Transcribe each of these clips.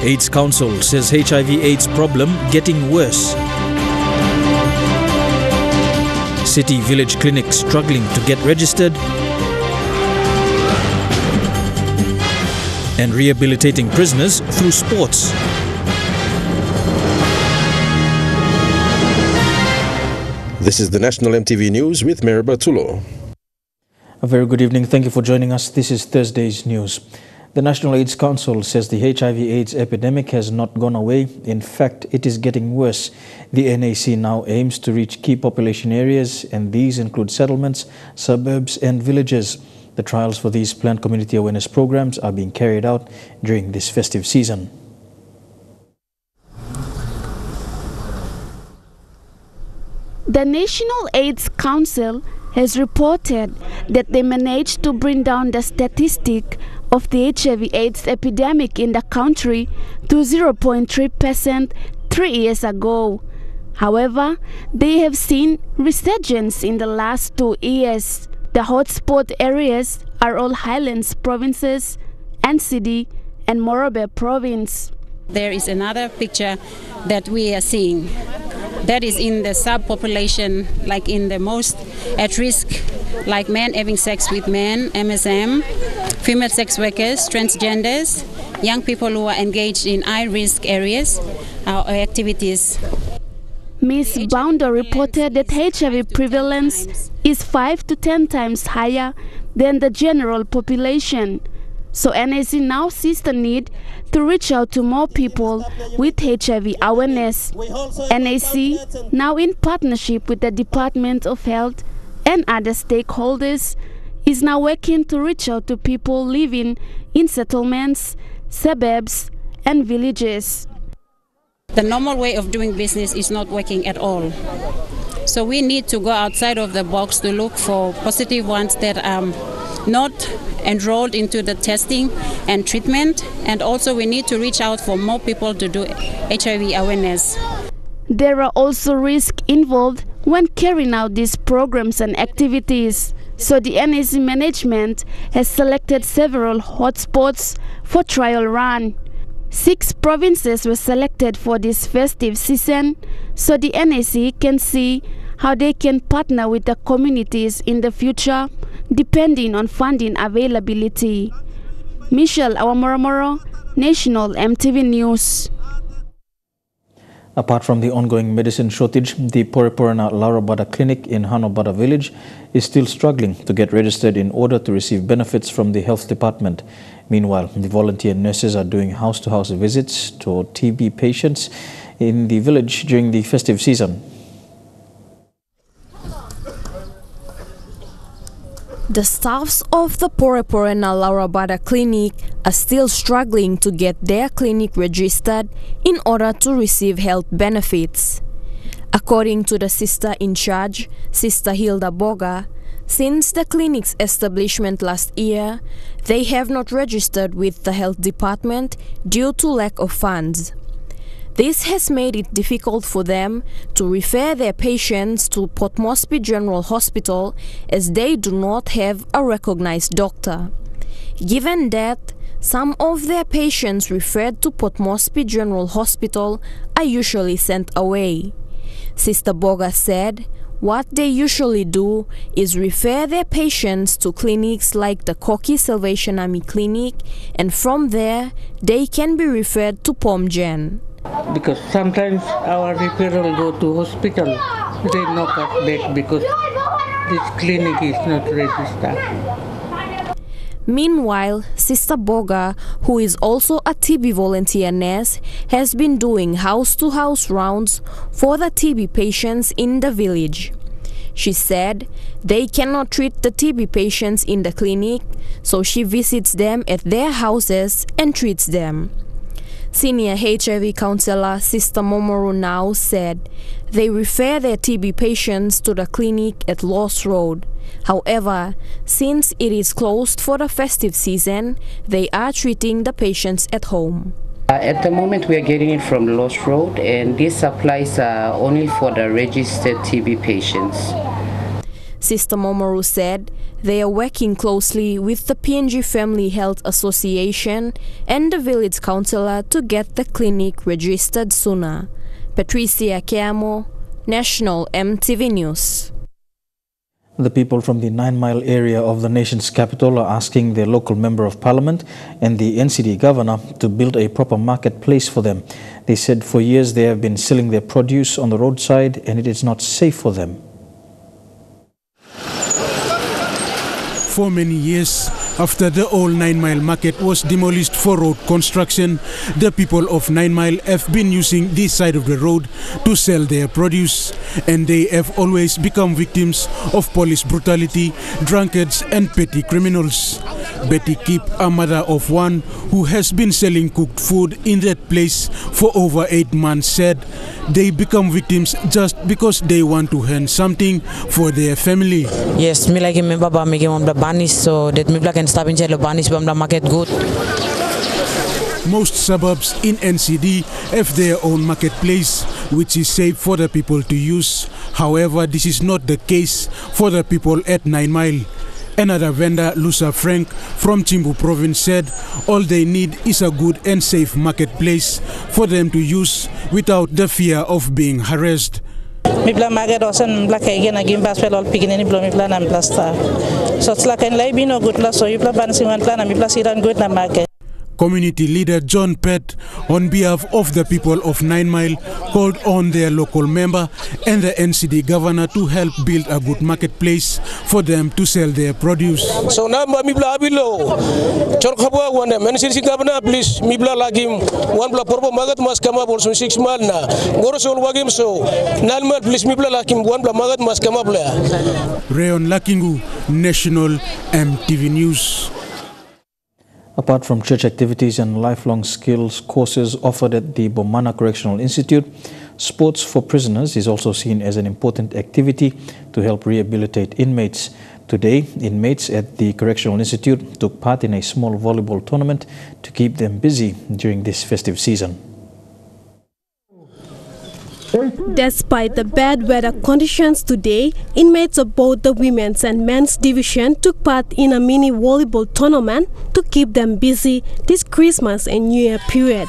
AIDS Council says HIV/AIDS problem getting worse. City village clinics struggling to get registered. And rehabilitating prisoners through sports. This is the National EMTV News with Meriba Tulo. A very good evening. Thank you for joining us. This is Thursday's news. The National AIDS Council says the HIV/AIDS epidemic has not gone away. In fact, it is getting worse. The NAC now aims to reach key population areas, and these include settlements, suburbs, and villages. The trials for these planned community awareness programs are being carried out during this festive season. The National AIDS Council has reported that they managed to bring down the statistic of the HIV/AIDS epidemic in the country to 0.3% 3 years ago. However, they have seen resurgence in the last 2 years. The hotspot areas are all highlands provinces, NCD and Morobe province. There is another picture that we are seeing. That is in the subpopulation, like in the most at risk, like men having sex with men, MSM, female sex workers, transgenders, young people who are engaged in high-risk areas or activities. Ms. Bounder reported that HIV prevalence is 5 to 10 times higher than the general population. So NAC now sees the need to reach out to more people with HIV awareness. NAC, now in partnership with the Department of Health and other stakeholders, is now working to reach out to people living in settlements, suburbs, and villages. The normal way of doing business is not working at all. So we need to go outside of the box to look for positive ones that are not enrolled into the testing and treatment, and also we need to reach out for more people to do HIV awareness. There are also risks involved when carrying out these programs and activities. So the NAC management has selected several hotspots for trial run. 6 provinces were selected for this festive season, so the NAC can see how they can partner with the communities in the future, depending on funding availability. Michelle Awamoromoro, National EMTV News. Apart from the ongoing medicine shortage, the Poreporena Laurabada Clinic in Hanobada village is still struggling to get registered in order to receive benefits from the health department. Meanwhile, the volunteer nurses are doing house-to-house visits to TB patients in the village during the festive season. The staffs of the Poreporena Laurabada Clinic are still struggling to get their clinic registered in order to receive health benefits. According to the sister in charge, Sister Hilda Boga, since the clinic's establishment last year, they have not registered with the health department due to lack of funds. This has made it difficult for them to refer their patients to Port Moresby General Hospital as they do not have a recognized doctor. Given that, some of their patients referred to Port Moresby General Hospital are usually sent away. Sister Boga said what they usually do is refer their patients to clinics like the Koki Salvation Army Clinic, and from there they can be referred to POMGen. Because sometimes our referral go to hospital, they knock us back because this clinic is not registered. Meanwhile, Sister Boga, who is also a TB volunteer nurse, has been doing house-to-house rounds for the TB patients in the village. She said they cannot treat the TB patients in the clinic, so she visits them at their houses and treats them. Senior HIV counselor Sister Momoru now said they refer their TB patients to the clinic at Lost Road. However, since it is closed for the festive season, they are treating the patients at home. At the moment we are getting it from Lost Road, and these supplies are only for the registered TB patients. Sister Momoru said they are working closely with the PNG Family Health Association and the village councillor to get the clinic registered sooner. Patricia Keamo, National EMTV News. The people from the 9 Mile area of the nation's capital are asking their local member of parliament and the NCD governor to build a proper marketplace for them. They said for years they have been selling their produce on the roadside and it is not safe for them. For many years, after the old 9 Mile market was demolished for road construction, the people of 9 Mile have been using this side of the road to sell their produce, and they have always become victims of police brutality, drunkards and petty criminals. Betty Kip, a mother of one who has been selling cooked food in that place for over 8 months, said they become victims just because they want to earn something for their family. Yes, me like me baba me give the banish so that me can stop in the banish from the market good. Most suburbs in NCD have their own marketplace, which is safe for the people to use. However, this is not the case for the people at 9 Mile. Another vendor, Lusa Frank from Chimbu province, said all they need is a good and safe marketplace for them to use without the fear of being harassed. Mibla market osan black again again pass fel all picking any blow mibla na mibla star. So it's like in life no good la so you plan si one plan mibla siran good na market. Community leader John Pett, on behalf of the people of 9 Mile, called on their local member and the NCD governor to help build a good marketplace for them to sell their produce. So now mibla abilo chorkhabwa wanda NCD governor please mibla lagim one bla porbo magat mas kama bol 6 mal na goro sol wagim so 9 Mile please mibla lakim one bla magat mas kama bla. Rayon Lakingu, National EMTV News. Apart from church activities and lifelong skills courses offered at the Bomana Correctional Institute, sports for prisoners is also seen as an important activity to help rehabilitate inmates. Today, inmates at the Correctional Institute took part in a small volleyball tournament to keep them busy during this festive season. Despite the bad weather conditions today, inmates of both the women's and men's division took part in a mini volleyball tournament to keep them busy this Christmas and New Year period.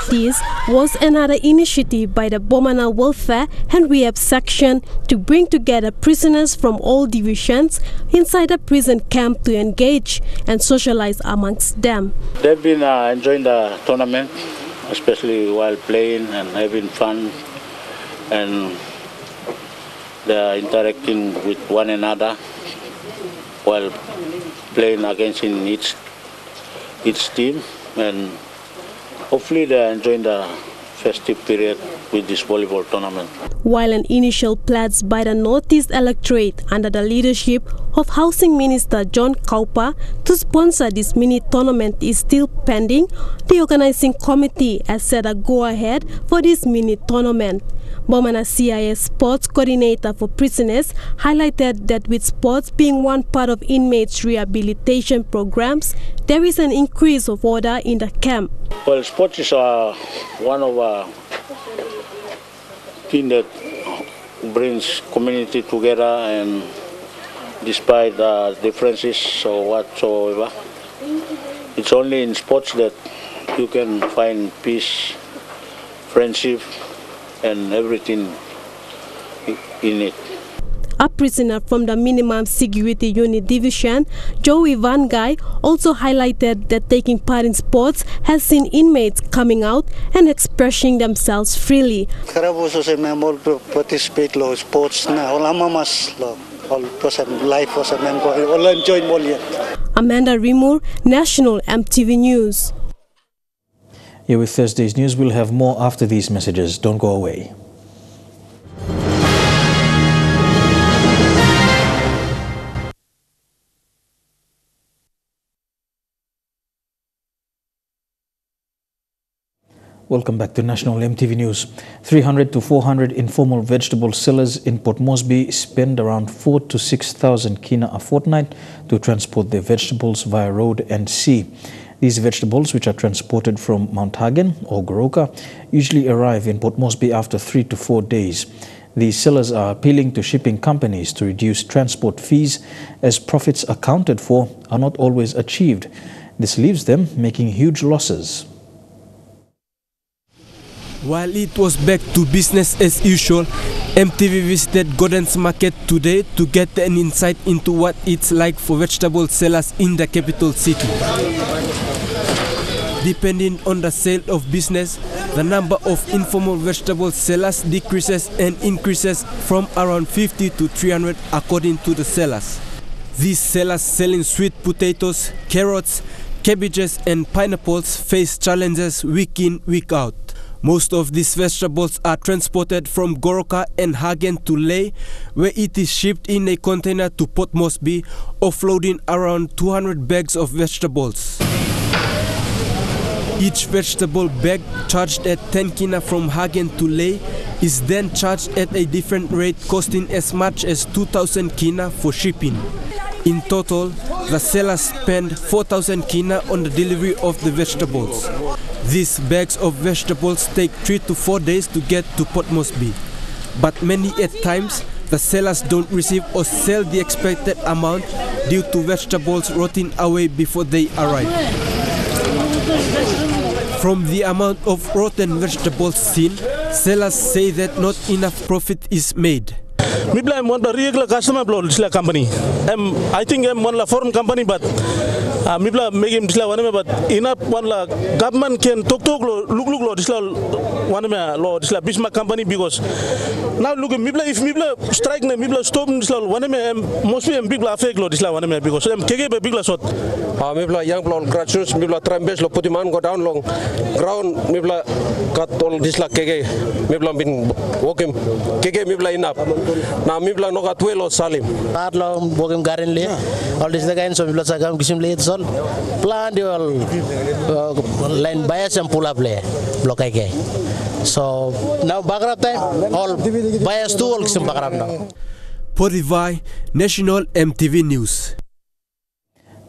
This was another initiative by the Bomana Welfare and Rehab section to bring together prisoners from all divisions inside a prison camp to engage and socialize amongst them. They've been enjoying the tournament, especially while playing and having fun, and they're interacting with one another while playing against each team, and hopefully they're enjoying the festive period with this volleyball tournament. While an initial pledge by the Northeast Electorate under the leadership of Housing Minister John Kaupa to sponsor this mini tournament is still pending, the organizing committee has set a go-ahead for this mini tournament. Bomana CIS Sports Coordinator for Prisoners highlighted that with sports being one part of inmates' rehabilitation programs, there is an increase of order in the camp. Well, sports is one of thing that brings community together, and despite the differences or whatsoever, it's only in sports that you can find peace, friendship, and everything in it. A prisoner from the Minimum Security Unit Division, Joey Van Guy, also highlighted that taking part in sports has seen inmates coming out and expressing themselves freely. Participate in sports na Amanda Rimur, National EMTV News. Here with Thursday's news, we'll have more after these messages. Don't go away. Welcome back to National EMTV News. 300 to 400 informal vegetable sellers in Port Moresby spend around 4,000 to 6,000 kina a fortnight to transport their vegetables via road and sea. These vegetables, which are transported from Mount Hagen or Goroka, usually arrive in Port Moresby after 3 to 4 days. The sellers are appealing to shipping companies to reduce transport fees as profits accounted for are not always achieved. This leaves them making huge losses. While it was back to business as usual, EMTV visited Gordon's Market today to get an insight into what it's like for vegetable sellers in the capital city. Depending on the sale of business, the number of informal vegetable sellers decreases and increases from around 50 to 300 according to the sellers. These sellers selling sweet potatoes, carrots, cabbages and pineapples face challenges week in, week out. Most of these vegetables are transported from Goroka and Hagen to Lae, where it is shipped in a container to Port Moresby, offloading around 200 bags of vegetables. Each vegetable bag charged at 10 kina from Hagen to Lae is then charged at a different rate, costing as much as 2,000 kina for shipping. In total, the sellers spend 4,000 kina on the delivery of the vegetables. These bags of vegetables take 3 to 4 days to get to Port Moresby. But many at times, the sellers don't receive or sell the expected amount due to vegetables rotting away before they arrive. From the amount of rotten vegetables seen, sellers say that not enough profit is made. I'm one the regular customer blow this company. I think I'm one la foreign company, but Mibla make him this one but enough one la government can talk look this one law this Bismarck company because now look Mibla if Mibla strike me Mibla stop this one mostly Mibla fake law this one because I'm KGB Mibla shot. Mibla young blow grassroots Mibla try best lo put him on go down long ground Mibla cut all this like KG Mibla been walking KG Mibla enough. Now Mibla no got well or Salim. Long walking currently. All this again so Mibla sagam kisim late sol. Plan the line bias and pull up lay block again. So now background time all bias to all kisim background now. Podivai, National EMTV News.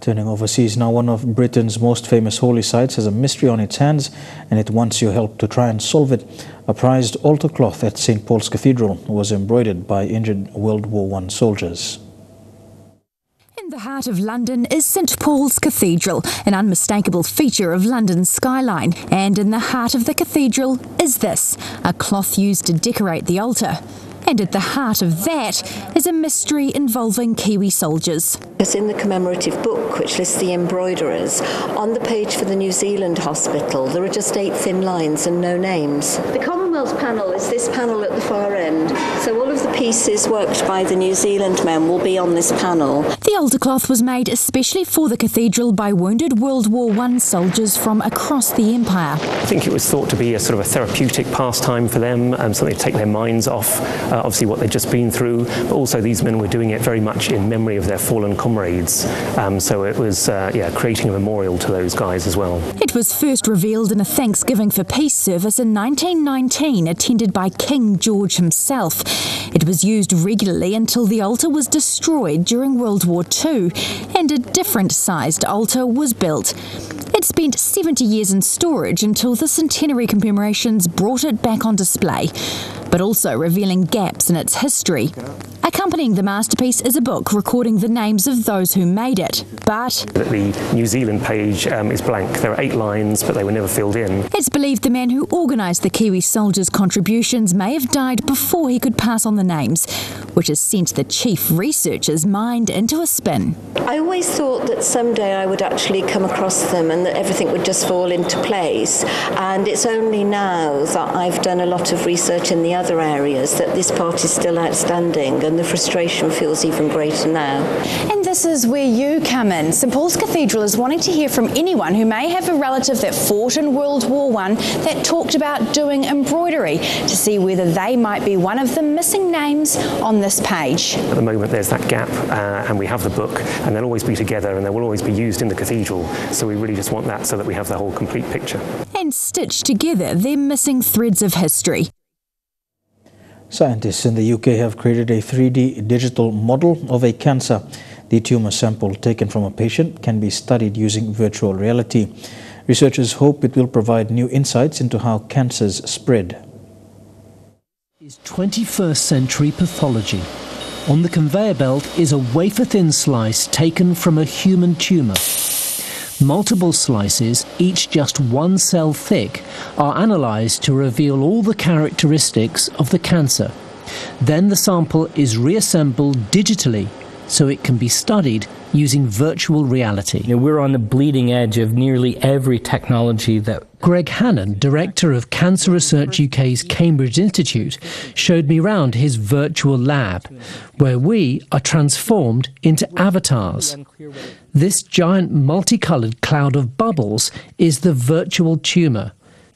Turning overseas now, one of Britain's most famous holy sites has a mystery on its hands and it wants your help to try and solve it. A prized altar cloth at St. Paul's Cathedral was embroidered by injured World War I soldiers. In the heart of London is St. Paul's Cathedral, an unmistakable feature of London's skyline. And in the heart of the cathedral is this, a cloth used to decorate the altar. And at the heart of that is a mystery involving Kiwi soldiers. It's in the commemorative book, which lists the embroiderers. On the page for the New Zealand hospital, there are just 8 thin lines and no names. The Commonwealth panel is this panel at the far end. So all of the pieces worked by the New Zealand men will be on this panel. The altar cloth was made especially for the cathedral by wounded World War I soldiers from across the empire. I think it was thought to be a sort of a therapeutic pastime for them, something to take their minds off obviously what they'd just been through, but also these men were doing it very much in memory of their fallen comrades. So it was creating a memorial to those guys as well. It was first revealed in a Thanksgiving for Peace service in 1919, attended by King George himself. It was used regularly until the altar was destroyed during World War II, and a different sized altar was built. It spent 70 years in storage until the centenary commemorations brought it back on display, but also revealing gaps in its history. Accompanying the masterpiece is a book recording the names of those who made it, but the New Zealand page is blank. There are 8 lines, but they were never filled in. It's believed the man who organised the Kiwi soldiers' contributions may have died before he could pass on the names, which has sent the chief researcher's mind into a spin. I always thought that someday I would actually come across them and that everything would just fall into place, and it's only now that I've done a lot of research in the other areas that this part is still outstanding, and the frustration feels even greater now. And this is where you come in. St. Paul's Cathedral is wanting to hear from anyone who may have a relative that fought in World War I that talked about doing embroidery, to see whether they might be one of the missing names on this page. At the moment there's that gap, and we have the book, and they'll always be together and they will always be used in the cathedral, so we really just want that so that we have the whole complete picture. And stitched together their missing threads of history. Scientists in the UK have created a 3D digital model of a cancer. The tumor sample taken from a patient can be studied using virtual reality. Researchers hope it will provide new insights into how cancers spread. Is 21st century pathology. On the conveyor belt is a wafer-thin slice taken from a human tumour. Multiple slices, each just 1 cell thick, are analysed to reveal all the characteristics of the cancer. Then the sample is reassembled digitally so it can be studied using virtual reality. We're on the bleeding edge of nearly every technology that... Greg Hannon, Director of Cancer Research UK's Cambridge Institute, showed me round his virtual lab, where we are transformed into avatars. This giant multicoloured cloud of bubbles is the virtual tumour.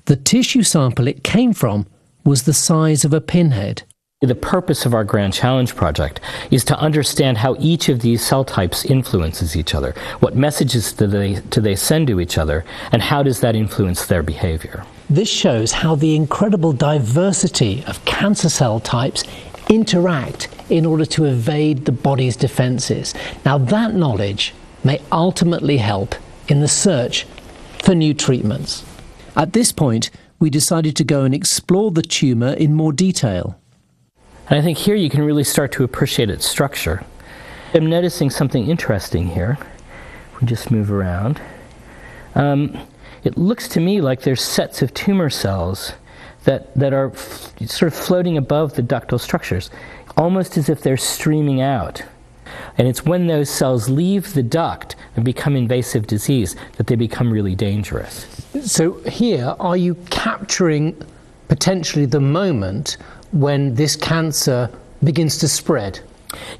The tissue sample it came from was the size of a pinhead. The purpose of our Grand Challenge project is to understand how each of these cell types influences each other. What messages do they send to each other, and how does that influence their behavior? This shows how the incredible diversity of cancer cell types interact in order to evade the body's defences. Now that knowledge may ultimately help in the search for new treatments. At this point, we decided to go and explore the tumour in more detail. And I think here you can really start to appreciate its structure. I'm noticing something interesting here. We just move around. It looks to me like there's sets of tumor cells that are sort of floating above the ductal structures, almost as if they're streaming out. And it's when those cells leave the duct and become invasive disease that they become really dangerous. So here, are you capturing potentially the moment when this cancer begins to spread?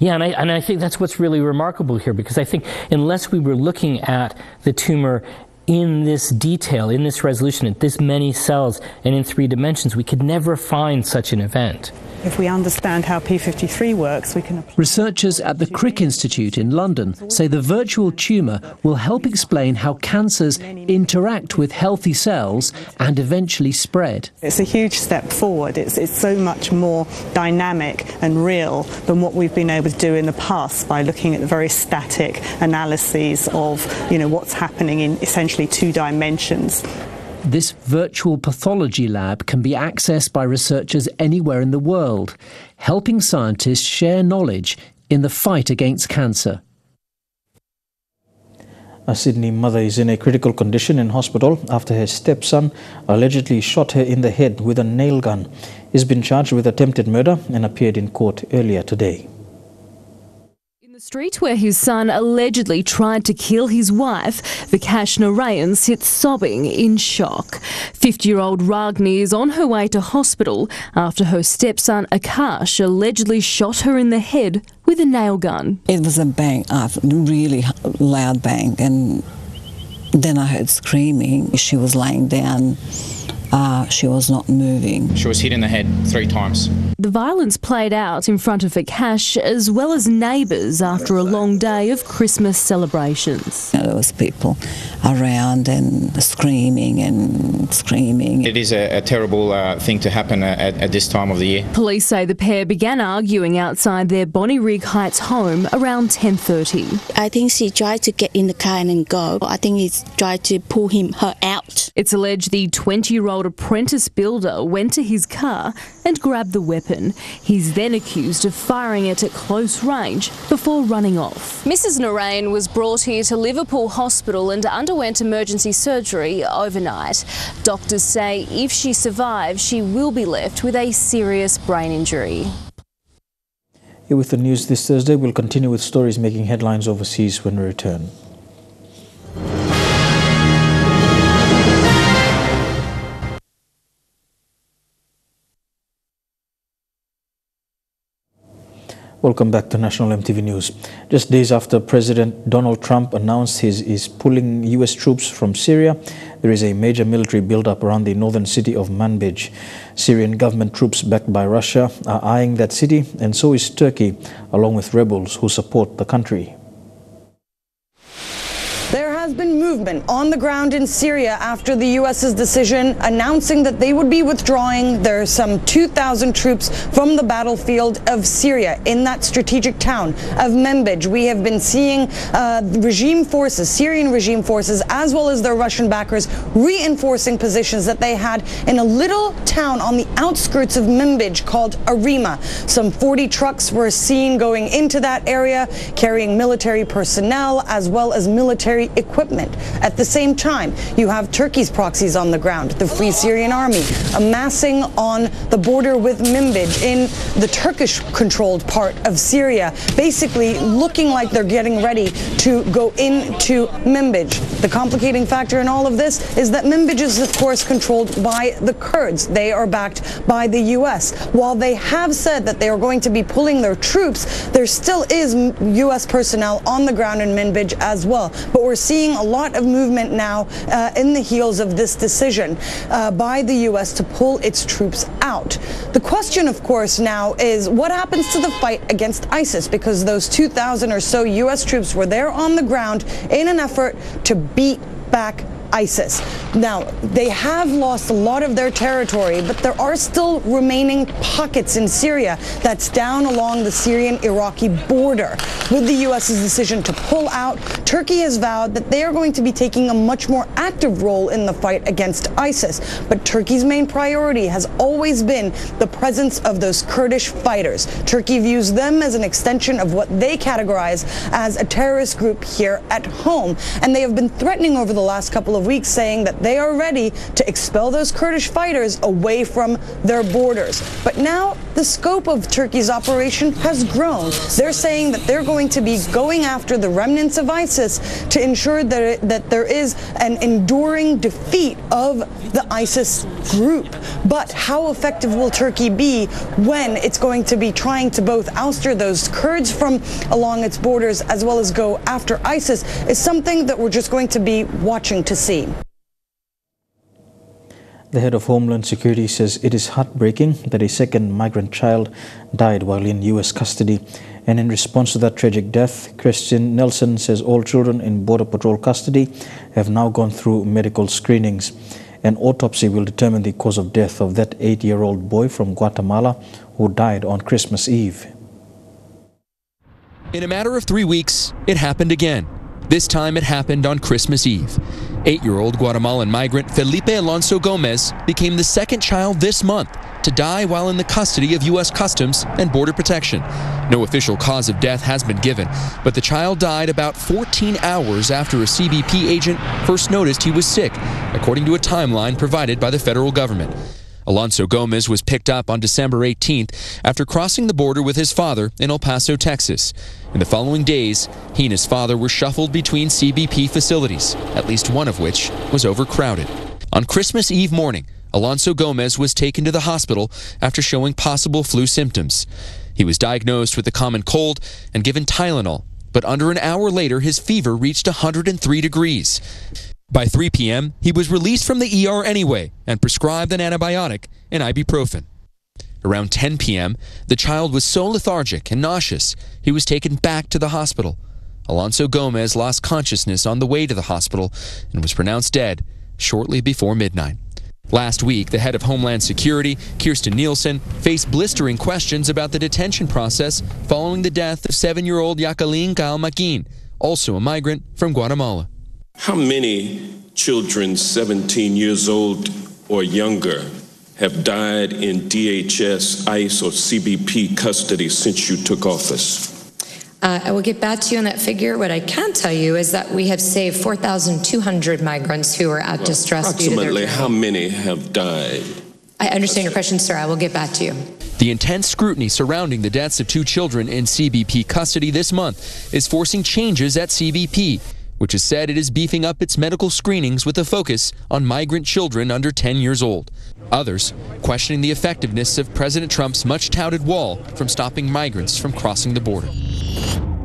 Yeah, and I think that's what's really remarkable here, because I think unless we were looking at the tumor in this detail, in this resolution, at this many cells and in 3 dimensions, we could never find such an event. If we understand how P53 works, we can... Researchers at the Crick Institute in London say the virtual tumour will help explain how cancers interact with healthy cells and eventually spread. It's a huge step forward. It's so much more dynamic and real than what we've been able to do in the past by looking at the very static analyses of, what's happening in essentially 2 dimensions. This virtual pathology lab can be accessed by researchers anywhere in the world, helping scientists share knowledge in the fight against cancer. A Sydney mother is in a critical condition in hospital after her stepson allegedly shot her in the head with a nail gun. He's been charged with attempted murder and appeared in court earlier today. The street where his son allegedly tried to kill his wife, Vikash Narayan sits sobbing in shock. 50-year-old Ragni is on her way to hospital after her stepson Akash allegedly shot her in the head with a nail gun. It was a bang, a really loud bang, and then I heard screaming. She was laying down. She was not moving. She was hit in the head 3 times. The violence played out in front of Vikash as well as neighbours after a long day of Christmas celebrations. There was people around and screaming and screaming. It is a terrible thing to happen at this time of the year. Police say the pair began arguing outside their Bonnyrigg Heights home around 10:30. I think she tried to get in the car and then go. I think he tried to pull her out. It's alleged the 20-year-old apprentice builder went to his car and grabbed the weapon. He's then accused of firing it at close range before running off. Mrs. Narayan was brought here to Liverpool Hospital and underwent emergency surgery overnight. Doctors say if she survives, she will be left with a serious brain injury. Here with the news this Thursday, we'll continue with stories making headlines overseas when we return. Welcome back to National EMTV News. Just days after President Donald Trump announced he is pulling US troops from Syria, there is a major military buildup around the northern city of Manbij. Syrian government troops backed by Russia are eyeing that city, and so is Turkey, along with rebels who support the country. There has been movement on the ground in Syria after the U.S.'s decision announcing that they would be withdrawing their some 2,000 troops from the battlefield of Syria in that strategic town of Manbij. We have been seeing regime forces, Syrian regime forces, as well as their Russian backers, reinforcing positions that they had in a little town on the outskirts of Manbij called Arima. Some 40 trucks were seen going into that area, carrying military personnel as well as military equipment. At the same time, you have Turkey's proxies on the ground, the Free Syrian Army, amassing on the border with Manbij in the Turkish-controlled part of Syria, basically looking like they're getting ready to go into Manbij. The complicating factor in all of this is that Manbij is, of course, controlled by the Kurds. They are backed by the U.S. While they have said that they are going to be pulling their troops, there still is U.S. personnel on the ground in Manbij as well. But we're seeing a lot of movement now in the heels of this decision by the U.S. to pull its troops out. The question, of course, now is what happens to the fight against ISIS, because those 2,000 or so U.S. troops were there on the ground in an effort to beat back ISIS. Now, they have lost a lot of their territory, but there are still remaining pockets in Syria that's down along the Syrian-Iraqi border. With the U.S.'s decision to pull out, Turkey has vowed that they are going to be taking a much more active role in the fight against ISIS. But Turkey's main priority has always been the presence of those Kurdish fighters. Turkey views them as an extension of what they categorize as a terrorist group here at home. And they have been threatening over the last couple of weeks, saying that they are ready to expel those Kurdish fighters away from their borders. But now the scope of Turkey's operation has grown. They're saying that they're going to be going after the remnants of ISIS to ensure that there is an enduring defeat of the ISIS group. But how effective will Turkey be when it's going to be trying to both ouster those Kurds from along its borders as well as go after ISIS is something that we're just going to be watching to see. The head of Homeland Security says it is heartbreaking that a second migrant child died while in U.S. custody. And in response to that tragic death, Christian Nelson says all children in Border Patrol custody have now gone through medical screenings. An autopsy will determine the cause of death of that 8-year-old boy from Guatemala who died on Christmas Eve. In a matter of 3 weeks, it happened again. This time it happened on Christmas Eve. 8-year-old Guatemalan migrant Felipe Alonso Gomez became the second child this month to die while in the custody of U.S. Customs and Border Protection. No official cause of death has been given, but the child died about 14 hours after a CBP agent first noticed he was sick, according to a timeline provided by the federal government. Alonso Gomez was picked up on December 18th after crossing the border with his father in El Paso, Texas. In the following days, he and his father were shuffled between CBP facilities, at least one of which was overcrowded. On Christmas Eve morning, Alonso Gomez was taken to the hospital after showing possible flu symptoms. He was diagnosed with a common cold and given Tylenol, but under an hour later, his fever reached 103 degrees. By 3 p.m., he was released from the ER anyway and prescribed an antibiotic and ibuprofen. Around 10 p.m., the child was so lethargic and nauseous, he was taken back to the hospital. Alonso Gomez lost consciousness on the way to the hospital and was pronounced dead shortly before midnight. Last week, the head of Homeland Security, Kirsten Nielsen, faced blistering questions about the detention process following the death of 7-year-old Jacqueline Calmaquin, also a migrant from Guatemala. How many children 17 years old or younger have died in DHS, ICE, or CBP custody since you took office? I will get back to you on that figure. What I can tell you is that we have saved 4,200 migrants who are at distress due to their approximately how many have died? I understand your question, sir. I will get back to you. The intense scrutiny surrounding the deaths of 2 children in CBP custody this month is forcing changes at CBP, which has said it is beefing up its medical screenings with a focus on migrant children under 10 years old. Others questioning the effectiveness of President Trump's much-touted wall from stopping migrants from crossing the border.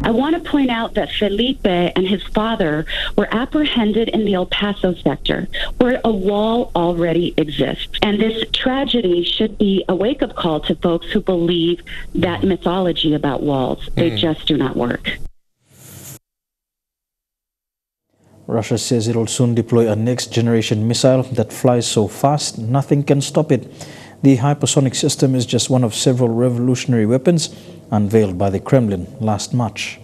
I want to point out that Felipe and his father were apprehended in the El Paso sector, where a wall already exists. And this tragedy should be a wake-up call to folks who believe that mythology about walls. They just do not work. Russia says it will soon deploy a next-generation missile that flies so fast nothing can stop it. The hypersonic system is just one of several revolutionary weapons unveiled by the Kremlin last March.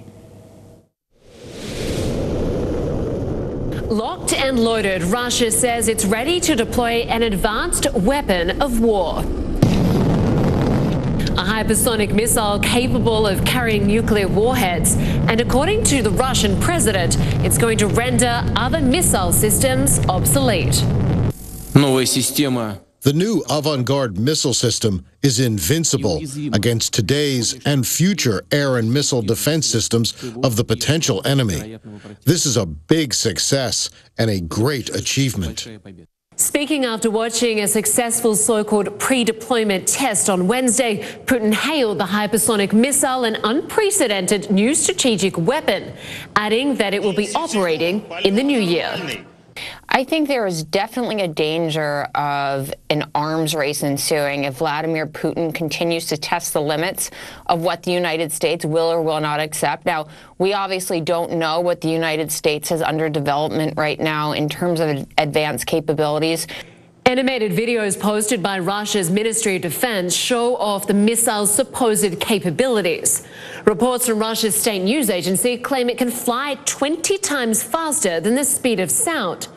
Locked and loaded, Russia says it's ready to deploy an advanced weapon of war. A hypersonic missile capable of carrying nuclear warheads. And according to the Russian president, it's going to render other missile systems obsolete. The new avant-garde missile system is invincible against today's and future air and missile defense systems of the potential enemy. This is a big success and a great achievement. Speaking after watching a successful so-called pre-deployment test on Wednesday, Putin hailed the hypersonic missile an unprecedented new strategic weapon, adding that it will be operating in the new year. I think there is definitely a danger of an arms race ensuing if Vladimir Putin continues to test the limits of what the United States will or will not accept. Now, we obviously don't know what the United States has under development right now in terms of advanced capabilities. Animated videos posted by Russia's Ministry of Defense show off the missile's supposed capabilities. Reports from Russia's state news agency claim it can fly 20 times faster than the speed of sound.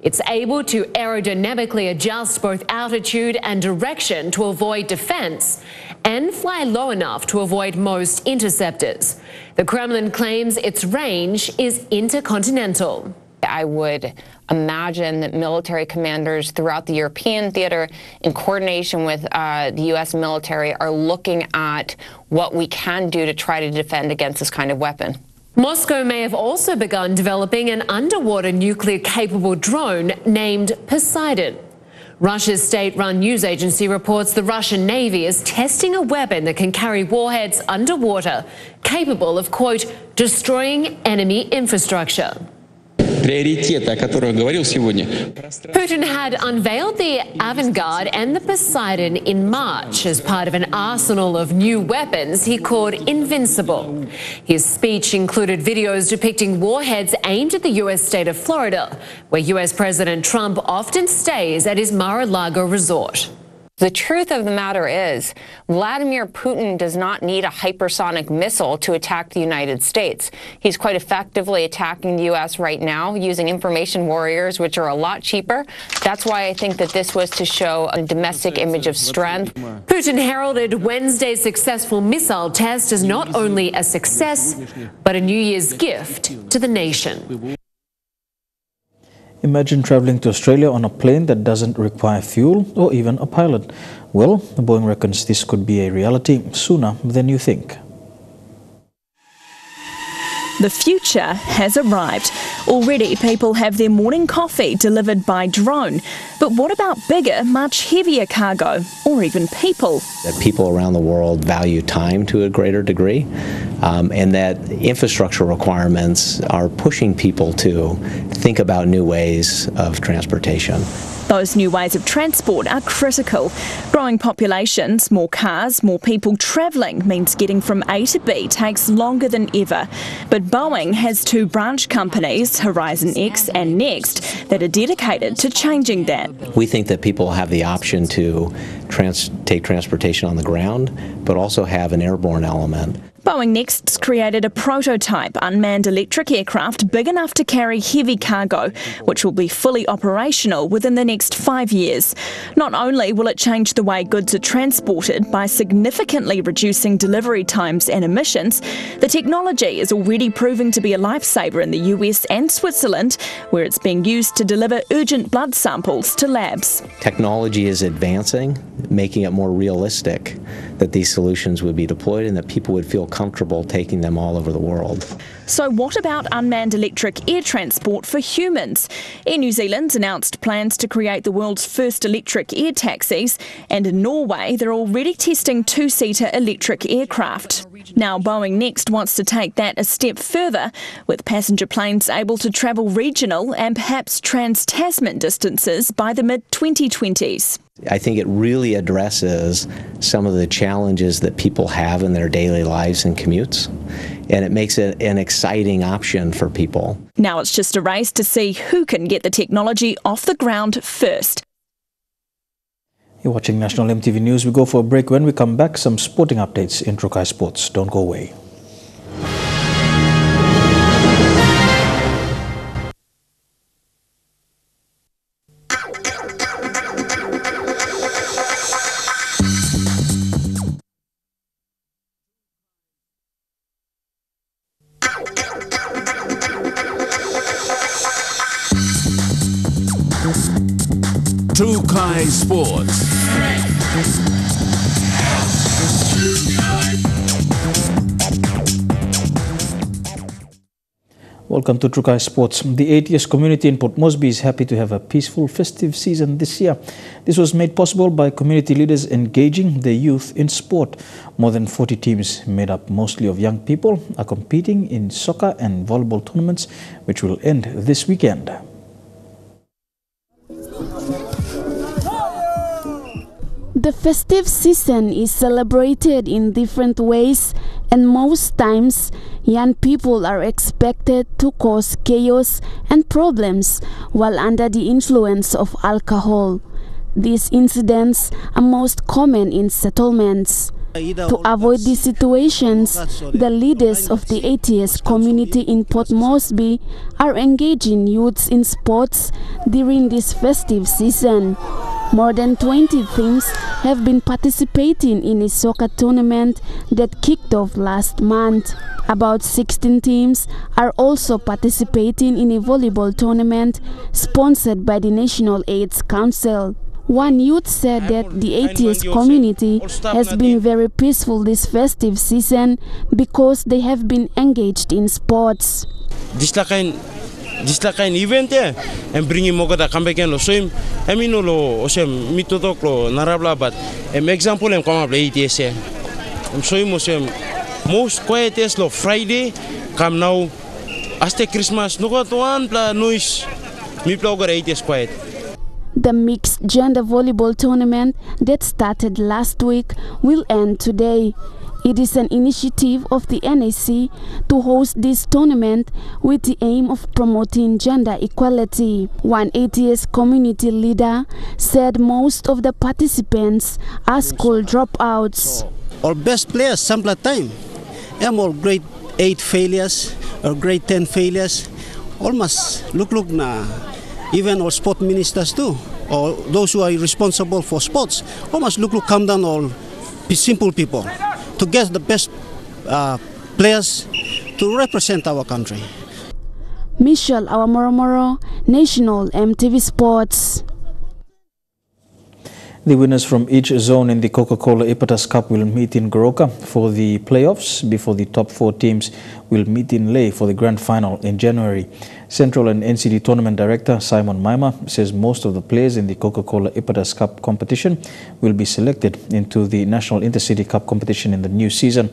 It's able to aerodynamically adjust both altitude and direction to avoid defense and fly low enough to avoid most interceptors. The Kremlin claims its range is intercontinental. I would imagine that military commanders throughout the European theater, in coordination with the U.S. military, are looking at what we can do to try to defend against this kind of weapon. Moscow may have also begun developing an underwater nuclear-capable drone named Poseidon. Russia's state-run news agency reports the Russian Navy is testing a weapon that can carry warheads underwater, capable of, quote, destroying enemy infrastructure. Putin had unveiled the Avangard and the Poseidon in March as part of an arsenal of new weapons he called invincible. His speech included videos depicting warheads aimed at the U.S. state of Florida, where U.S. President Trump often stays at his Mar-a-Lago resort. The truth of the matter is, Vladimir Putin does not need a hypersonic missile to attack the United States. He's quite effectively attacking the U.S. right now using information warriors, which are a lot cheaper. That's why I think that this was to show a domestic image of strength. Putin heralded Wednesday's successful missile test as not only a success, but a New Year's gift to the nation. Imagine traveling to Australia on a plane that doesn't require fuel or even a pilot. Well, Boeing reckons this could be a reality sooner than you think. The future has arrived. Already people have their morning coffee delivered by drone. But what about bigger, much heavier cargo, or even people? That people around the world value time to a greater degree, and that infrastructure requirements are pushing people to think about new ways of transportation. Those new ways of transport are critical. Growing populations, more cars, more people travelling means getting from A to B takes longer than ever. But Boeing has two branch companies, Horizon X and Next, that are dedicated to changing that. We think that people have the option to take transportation on the ground, but also have an airborne element. Boeing Next's created a prototype unmanned electric aircraft big enough to carry heavy cargo, which will be fully operational within the next 5 years. Not only will it change the way goods are transported by significantly reducing delivery times and emissions, the technology is already proving to be a lifesaver in the US and Switzerland, where it's being used to deliver urgent blood samples to labs. Technology is advancing, making it more realistic that these solutions would be deployed and that people would feel comfortable taking them all over the world. So what about unmanned electric air transport for humans? Air New Zealand's announced plans to create the world's first electric air taxis, and in Norway they're already testing two-seater electric aircraft. Now Boeing next wants to take that a step further, with passenger planes able to travel regional and perhaps trans-Tasman distances by the mid-2020s. I think it really addresses some of the challenges that people have in their daily lives and commutes, and it makes it an exciting option for people. Now it's just a race to see who can get the technology off the ground first. You're watching National EMTV News. We go for a break. When we come back, some sporting updates in Trukai Sports. Don't go away. Trukai Sports. Welcome to Trukai Sports. The ATS community in Port Moresby is happy to have a peaceful festive season this year. This was made possible by community leaders engaging the youth in sport. More than 40 teams made up mostly of young people are competing in soccer and volleyball tournaments, which will end this weekend. The festive season is celebrated in different ways, and most times young people are expected to cause chaos and problems while under the influence of alcohol. These incidents are most common in settlements. To avoid these situations, the leaders of the ATS community in Port Moresby are engaging youths in sports during this festive season. More than 20 teams have been participating in a soccer tournament that kicked off last month. About 16 teams are also participating in a volleyball tournament sponsored by the National AIDS Council. One youth said that the ATS community has been very peaceful this festive season because they have been engaged in sports. Just like an event and bringing Mogada come back and swim. I mean, lo osem mitotok lo narabla, but example I'm come up ATS. I'm showing most quietest lo Friday come now. After Christmas, no got one pla noise. Me pla over ATS quiet. The mixed gender volleyball tournament that started last week will end today. It is an initiative of the NAC to host this tournament with the aim of promoting gender equality. One ATS community leader said most of the participants are school dropouts. Our best players sample time. All grade 8 failures or grade 10 failures. Almost look na. Even our sport ministers too, or those who are responsible for sports, almost look come down all simple people to get the best players to represent our country. Michelle Awamoromoro, National EMTV Sports. The winners from each zone in the Coca-Cola Ipatas Cup will meet in Goroka for the playoffs before the top 4 teams will meet in Leh for the grand final in January. Central and NCD Tournament Director Simon Maima says most of the players in the Coca-Cola Ipatas Cup competition will be selected into the National Intercity Cup competition in the new season.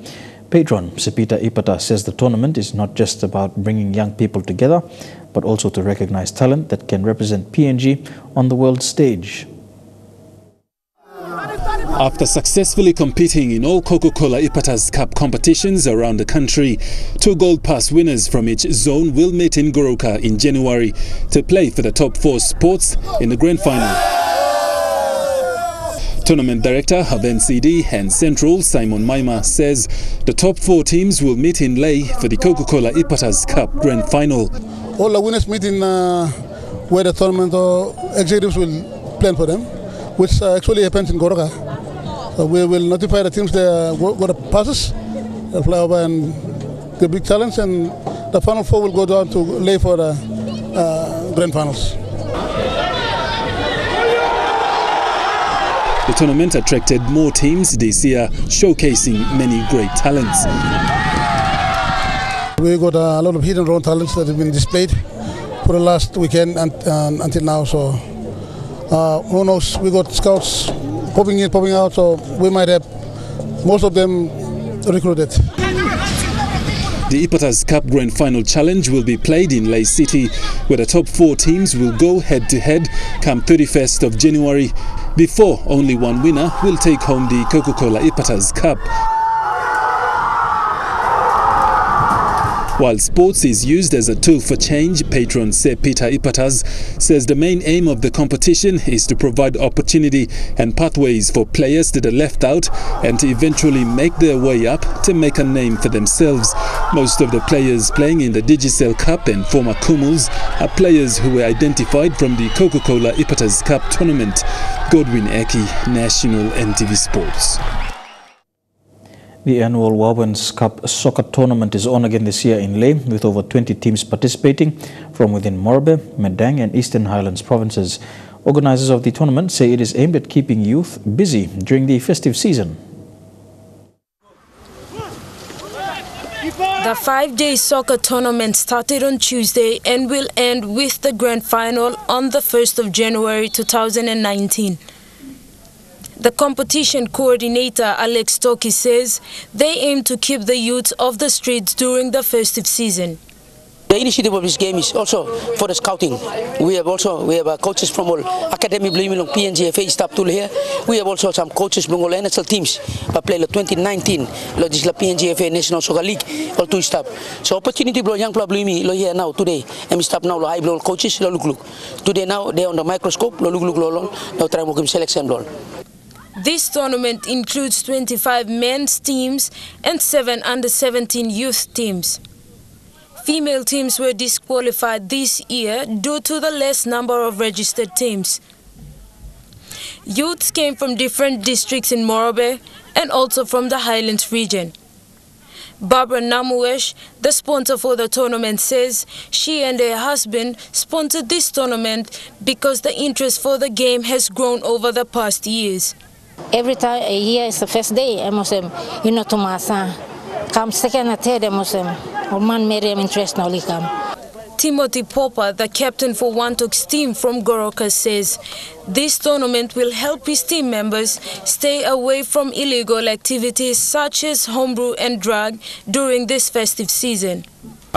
Patron Sepita Ipata says the tournament is not just about bringing young people together, but also to recognize talent that can represent PNG on the world stage. After successfully competing in all Coca-Cola Ipatas Cup competitions around the country, 2 Gold Pass winners from each zone will meet in Goroka in January to play for the top 4 spots in the grand final. Tournament Director of NCD and Central Simon Maima says the top 4 teams will meet in Leh for the Coca-Cola Ipatas Cup grand final. All the winners meet in where the tournament executives will plan for them, which actually happens in Goroka. So we will notify the teams that got the passes, they'll fly over and the big challenge, and the final 4 will go down to Leh for the grand finals. The tournament attracted more teams this year, showcasing many great talents. We got a lot of hidden raw talents that have been displayed for the last weekend and until now. So who knows? We got scouts popping in, popping out, so we might have most of them recruited. The Ipatas Cup Grand Final Challenge will be played in Ley City, where the top 4 teams will go head-to-head come 31st of January, before only one winner will take home the Coca-Cola Ipatas Cup. While sports is used as a tool for change, patron Sir Peter Ipatas says the main aim of the competition is to provide opportunity and pathways for players that are left out and to eventually make their way up to make a name for themselves. Most of the players playing in the Digicel Cup and former Kumuls are players who were identified from the Coca-Cola Ipatas Cup tournament. Godwin Eki, National EMTV Sports. The annual Wawens Cup soccer tournament is on again this year in Ley, with over 20 teams participating from within Morobe, Medang and Eastern Highlands provinces. Organisers of the tournament say it is aimed at keeping youth busy during the festive season. The 5-day soccer tournament started on Tuesday and will end with the grand final on the 1st of January 2019. The competition coordinator, Alex Toki, says they aim to keep the youth off the streets during the festive season. The initiative of this game is also for the scouting. We have coaches from all academy blaming on PNGFA staff tool here. We have also some coaches from all NSL teams but play the 2019 this is the PNGFA National Soccer League all two staff. So opportunity blow young player blame lo here now today and staff now lo high blow coaches lo look. Today now they on the microscope lo look lo now try to selection blow. This tournament includes 25 men's teams and 7 under-17 youth teams. Female teams were disqualified this year due to the less number of registered teams. Youths came from different districts in Morobe and also from the Highlands region. Barbara Namuesh, the sponsor for the tournament, says she and her husband sponsored this tournament because the interest for the game has grown over the past years. Every time a year is the first day, I must to Masa. Come second or third, I must or man made him interest now come. Timothy Popper, the captain for Wantok's team from Goroka, says this tournament will help his team members stay away from illegal activities such as homebrew and drug during this festive season.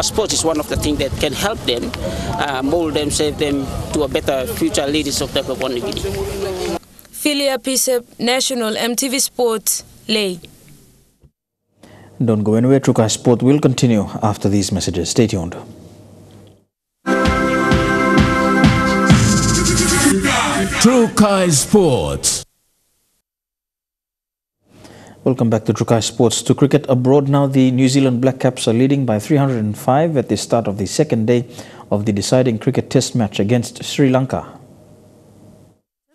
Sport is one of the things that can help them mold them, save them to a better future leaders of the community. Philia Pisep, National EMTV Sports, Ley. Don't go anywhere. True Kai Sport will continue after these messages. Stay tuned. True Kai Sports. Welcome back to True Kai Sports. To cricket abroad now, the New Zealand Black Caps are leading by 305 at the start of the second day of the deciding cricket test match against Sri Lanka.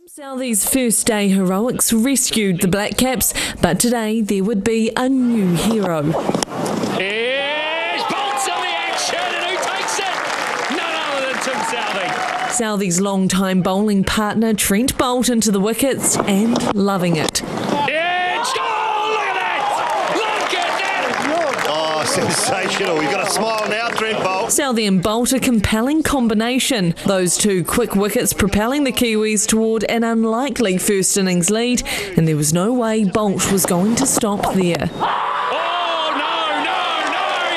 Southie's first day heroics rescued the Black Caps, but today there would be a new hero. Here's Bolt's in the action, and who takes it? None other than Tim Southee. Southie's long-time bowling partner Trent Bolt into the wickets and loving it. Sensational. You've got a smile now, Trent Bolt. Southee and Bolt, a compelling combination. Those two quick wickets propelling the Kiwis toward an unlikely first innings lead, and there was no way Bolt was going to stop there. Oh, no,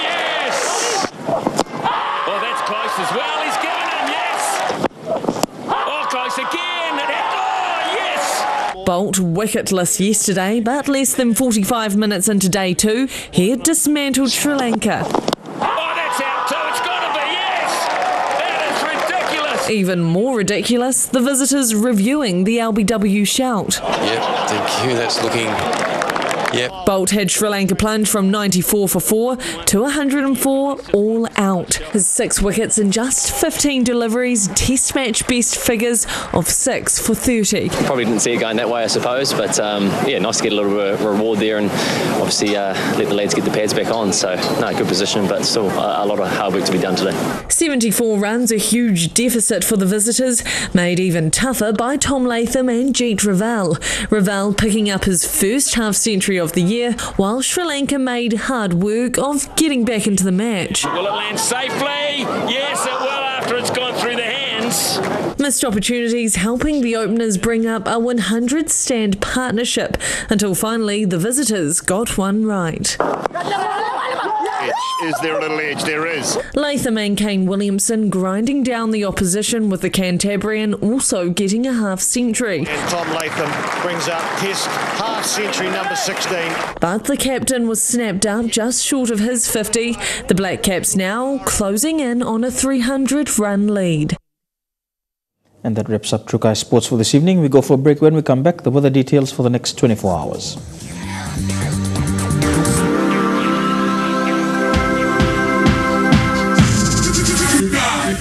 yes! Oh, that's close as well. He's given him, yes! Oh, close again. Oh, yes! Bolt wicketless yesterday, but less than 45 minutes into day 2, he had dismantled Sri Lanka. Oh, that's out too. It's got to be, yes! That is ridiculous. Even more ridiculous, the visitors reviewing the LBW shout. Yep, thank you. That's looking... Yep. Bolt had Sri Lanka plunge from 94 for 4 to 104 all out. His 6 wickets in just 15 deliveries, test match best figures of 6 for 30. Probably didn't see it going that way, I suppose, but yeah, nice to get a little bit of reward there and obviously let the lads get the pads back on. So, no, good position, but still a lot of hard work to be done today. 74 runs, a huge deficit for the visitors, made even tougher by Tom Latham and Jeet Raval. Raval picking up his first half-century of the year, while Sri Lanka made hard work of getting back into the match. Will it land safely? Yes, it will after it's gone through the hands. Missed opportunities helping the openers bring up a 100-stand partnership until finally the visitors got one right. edge? Is there a little edge? There is. Latham and Kane Williamson grinding down the opposition, with the Cantabrian also getting a half-century. And Tom Latham brings up Test half-century number 16. But the captain was snapped up just short of his 50. The Black Caps now closing in on a 300-run lead. And that wraps up True Kais Sports for this evening. We go for a break. When we come back, the weather details for the next 24 hours.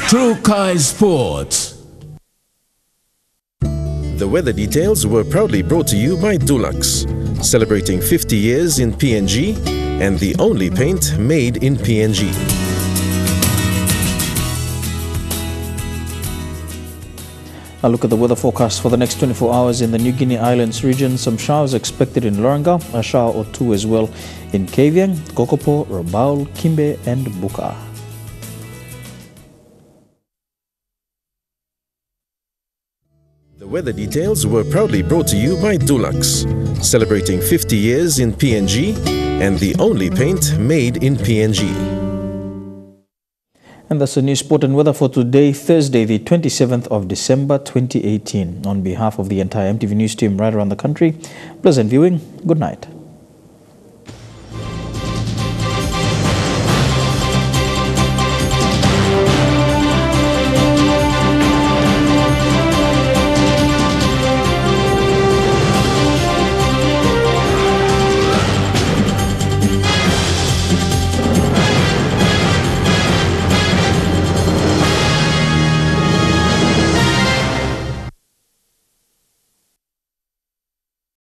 True Kais Sports. The weather details were proudly brought to you by Dulux, celebrating 50 years in PNG and the only paint made in PNG. A look at the weather forecast for the next 24 hours in the New Guinea Islands region. Some showers expected in Loranga, a shower or two as well in Kavieng, Kokopo, Rabaul, Kimbe and Buka. The weather details were proudly brought to you by Dulux, celebrating 50 years in PNG and the only paint made in PNG. And that's the news, sport and weather for today, Thursday, the 27th of December 2018. On behalf of the entire EMTV News team right around the country, pleasant viewing. Good night.